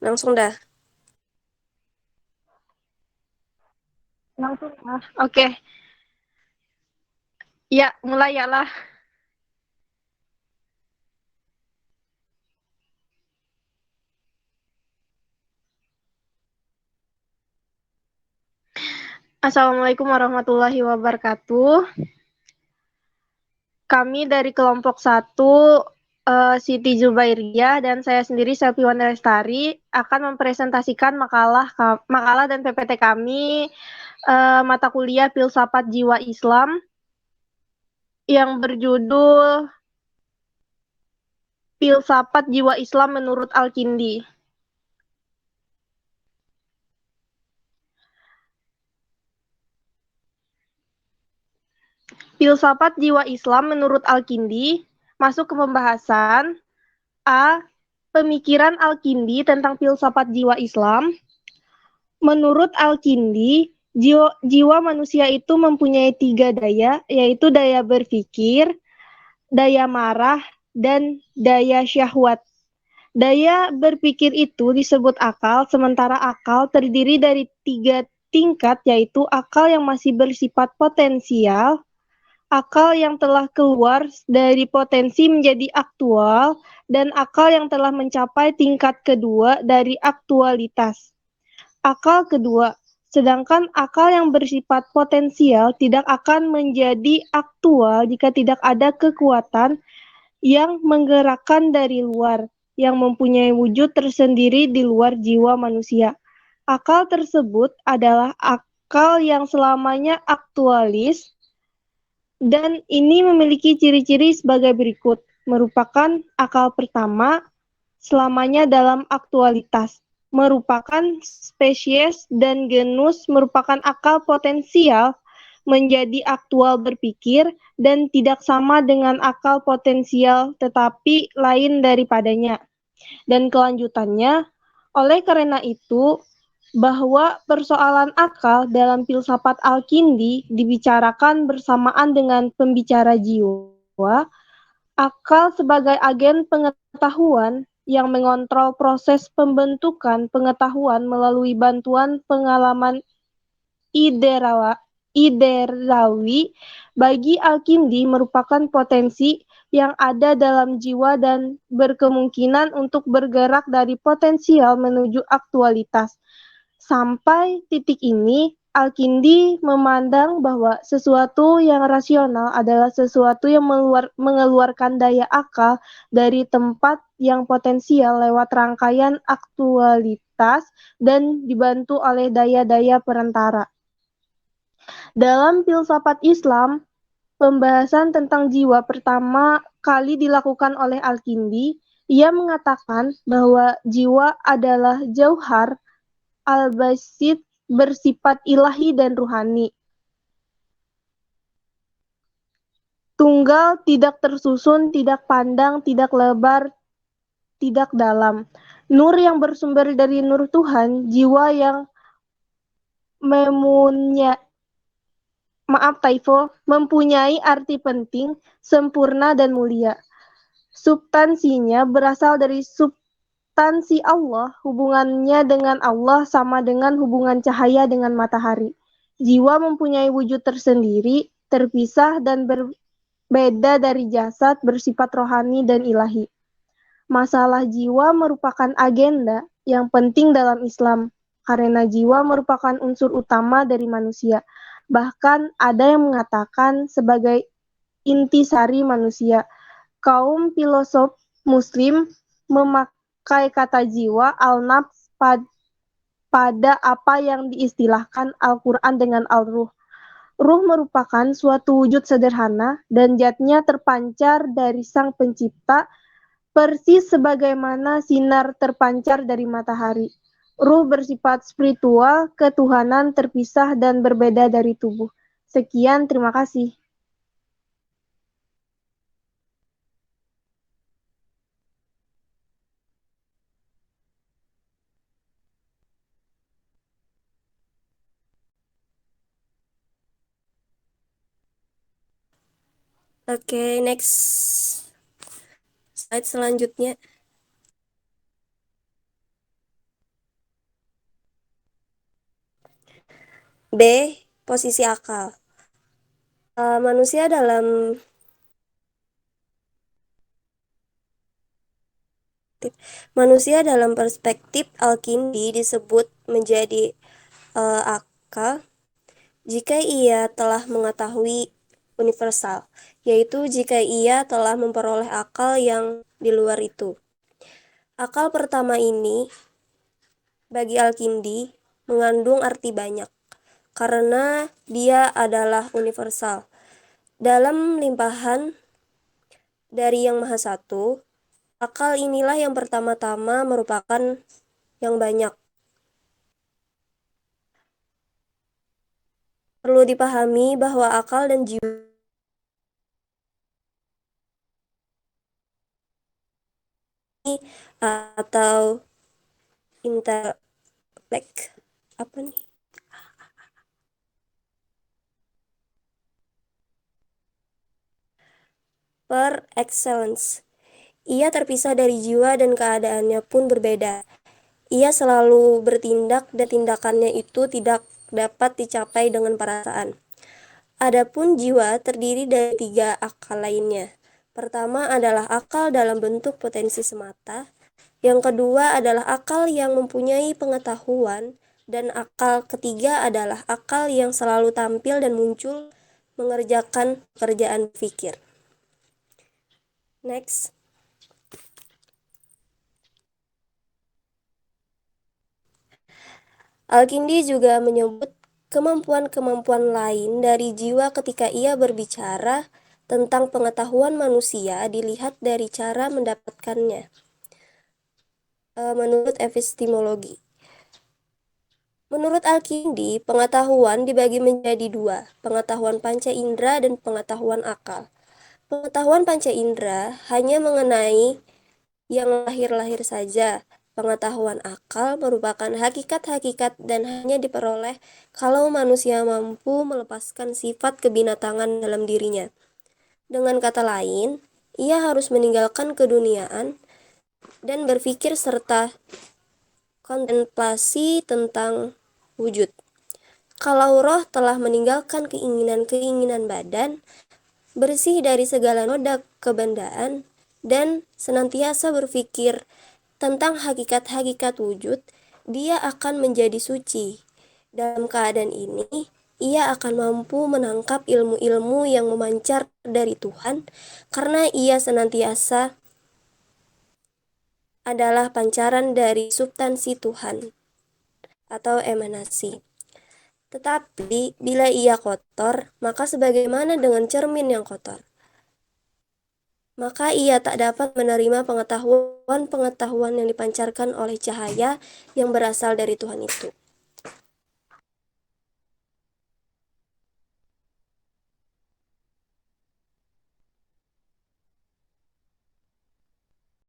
Langsung dah. Langsung ah. Oke, ya mulai ya lah. Assalamualaikum warahmatullahi wabarakatuh. Kami dari kelompok 1 Siti Zubairiyah dan saya sendiri Selvi Wanda Lestari akan mempresentasikan makalah dan PPT kami mata kuliah Filsafat Jiwa Islam yang berjudul Filsafat Jiwa Islam menurut Al-Kindi. Filsafat Jiwa Islam menurut Al-Kindi masuk ke pembahasan A. Pemikiran Al-Kindi tentang filsafat jiwa Islam. Menurut Al-Kindi, jiwa manusia itu mempunyai 3 daya, yaitu daya berpikir, daya marah, dan daya syahwat. Daya berpikir itu disebut akal, sementara akal terdiri dari 3 tingkat, yaitu akal yang masih bersifat potensial, akal yang telah keluar dari potensi menjadi aktual, dan akal yang telah mencapai tingkat kedua dari aktualitas. Akal kedua, sedangkan akal yang bersifat potensial tidak akan menjadi aktual jika tidak ada kekuatan yang menggerakkan dari luar, yang mempunyai wujud tersendiri di luar jiwa manusia. Akal tersebut adalah akal yang selamanya aktualis, dan ini memiliki ciri-ciri sebagai berikut. Merupakan akal pertama, selamanya dalam aktualitas. Merupakan spesies dan genus, merupakan akal potensial menjadi aktual berpikir dan tidak sama dengan akal potensial tetapi lain daripadanya. Dan kelanjutannya, oleh karena itu, bahwa persoalan akal dalam filsafat Al-Kindi dibicarakan bersamaan dengan pembicara jiwa, akal sebagai agen pengetahuan yang mengontrol proses pembentukan pengetahuan melalui bantuan pengalaman iderawi bagi Al-Kindi merupakan potensi yang ada dalam jiwa dan berkemungkinan untuk bergerak dari potensial menuju aktualitas. Sampai titik ini, Al-Kindi memandang bahwa sesuatu yang rasional adalah sesuatu yang mengeluarkan daya akal dari tempat yang potensial lewat rangkaian aktualitas dan dibantu oleh daya-daya perantara. Dalam filsafat Islam, pembahasan tentang jiwa pertama kali dilakukan oleh Al-Kindi. Ia mengatakan bahwa jiwa adalah jauhar al-basit bersifat ilahi dan ruhani. Tunggal, tidak tersusun, tidak pandang, tidak lebar, tidak dalam. Nur yang bersumber dari nur Tuhan, jiwa yang memunya, mempunyai arti penting, sempurna dan mulia. Substansinya berasal dari substansi Allah, hubungannya dengan Allah sama dengan hubungan cahaya dengan matahari. Jiwa mempunyai wujud tersendiri, terpisah dan berbeda dari jasad, bersifat rohani dan ilahi. Masalah jiwa merupakan agenda yang penting dalam Islam, karena jiwa merupakan unsur utama dari manusia. Bahkan ada yang mengatakan sebagai intisari manusia. Kaum filosof Muslim memakai kata jiwa al-nafs pada apa yang diistilahkan Al-Quran dengan al-ruh. Ruh merupakan suatu wujud sederhana dan zatnya terpancar dari Sang Pencipta, persis sebagaimana sinar terpancar dari matahari. Ruh bersifat spiritual, ketuhanan terpisah dan berbeda dari tubuh. Sekian, terima kasih. Oke, next slide selanjutnya. B. Posisi akal. Manusia dalam perspektif Al-Kindi disebut menjadi akal jika ia telah mengetahui universal, yaitu jika ia telah memperoleh akal yang di luar itu. Akal pertama ini bagi Al-Kindi mengandung arti banyak karena dia adalah universal. Dalam limpahan dari Yang Maha Satu, akal inilah yang pertama-tama merupakan yang banyak. Perlu dipahami bahwa akal dan jiwa atau intelek apa nih? Per excellence. Ia terpisah dari jiwa dan keadaannya pun berbeda. Ia selalu bertindak dan tindakannya itu tidak dapat dicapai dengan perasaan. Adapun jiwa terdiri dari 3 akal lainnya. Pertama adalah akal dalam bentuk potensi semata. Yang kedua adalah akal yang mempunyai pengetahuan. Dan akal ketiga adalah akal yang selalu tampil dan muncul mengerjakan pekerjaan pikir. Next. Al-Kindi juga menyebut kemampuan-kemampuan lain dari jiwa ketika ia berbicara tentang pengetahuan manusia dilihat dari cara mendapatkannya. Menurut epistemologi. Menurut Al-Kindi, pengetahuan dibagi menjadi 2, pengetahuan panca indera dan pengetahuan akal. Pengetahuan panca indera hanya mengenai yang lahir-lahir saja. Pengetahuan akal merupakan hakikat-hakikat dan hanya diperoleh kalau manusia mampu melepaskan sifat kebinatangan dalam dirinya. Dengan kata lain, ia harus meninggalkan keduniaan dan berpikir serta kontemplasi tentang wujud. Kalau roh telah meninggalkan keinginan-keinginan badan, bersih dari segala noda kebendaan, dan senantiasa berpikir tentang hakikat-hakikat wujud, dia akan menjadi suci. Dalam keadaan ini, ia akan mampu menangkap ilmu-ilmu yang memancar dari Tuhan, karena ia senantiasa adalah pancaran dari substansi Tuhan atau emanasi. Tetapi bila ia kotor, maka sebagaimana dengan cermin yang kotor, maka ia tak dapat menerima pengetahuan-pengetahuan yang dipancarkan oleh cahaya yang berasal dari Tuhan itu.